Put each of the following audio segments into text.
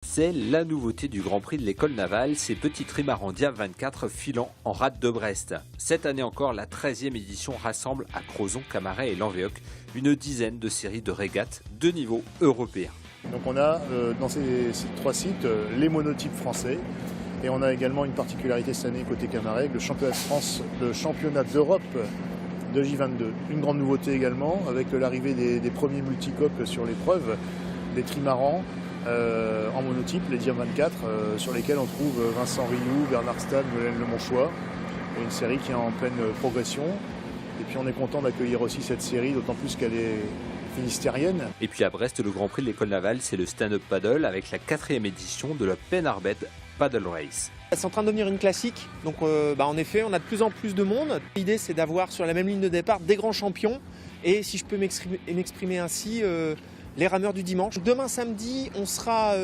C'est la nouveauté du Grand Prix de l'école navale, ces petits trimarans Diab 24 filant en rade de Brest. Cette année encore, la 13e édition rassemble à Crozon, Camaret et Lanvéoc une dizaine de séries de régates de niveau européen. Donc on a dans ces trois sites les monotypes français et on a également une particularité cette année côté Camaret, le championnat de France, le championnat d'Europe de J22. Une grande nouveauté également avec l'arrivée des premiers multicoques sur l'épreuve, des trimarans en monotype, les Diab 24, sur lesquels on trouve Vincent Rioux, Bernard Stade, Melaine Lemonchois. Une série qui est en pleine progression. Et puis on est content d'accueillir aussi cette série, d'autant plus qu'elle est finistérienne. Et puis à Brest, le Grand Prix de l'école navale, c'est le stand-up paddle avec la 4e édition de la Penarbed Paddle Race. C'est en train de devenir une classique, donc en effet on a de plus en plus de monde. L'idée c'est d'avoir sur la même ligne de départ des grands champions et si je peux m'exprimer ainsi, les rameurs du dimanche. Demain samedi on sera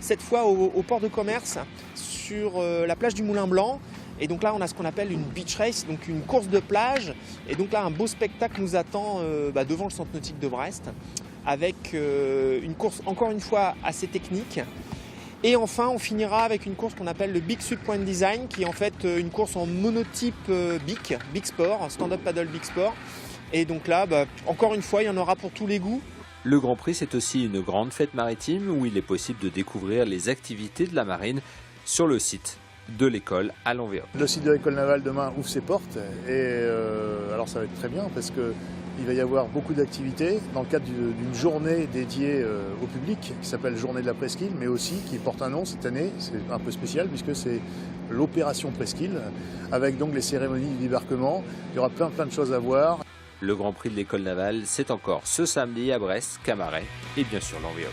cette fois au port de commerce sur la plage du Moulin Blanc. Et donc là, on a ce qu'on appelle une beach race, donc une course de plage. Et donc là, un beau spectacle nous attend devant le centre nautique de Brest, avec une course, encore une fois, assez technique. Et enfin, on finira avec une course qu'on appelle le Big Sud Point Design, qui est en fait une course en monotype Big Sport, stand-up paddle Big Sport. Et donc là, encore une fois, il y en aura pour tous les goûts. Le Grand Prix, c'est aussi une grande fête maritime où il est possible de découvrir les activités de la marine sur le site de l'école à Lanvéoc. Le site de l'école navale demain ouvre ses portes et alors ça va être très bien parce qu'il va y avoir beaucoup d'activités dans le cadre d'une journée dédiée au public qui s'appelle Journée de la Presqu'île, mais aussi qui porte un nom cette année, c'est un peu spécial puisque c'est l'opération Presqu'île avec donc les cérémonies du débarquement. Il y aura plein de choses à voir. Le Grand Prix de l'école navale, c'est encore ce samedi à Brest, Camaret et bien sûr Lanvéoc.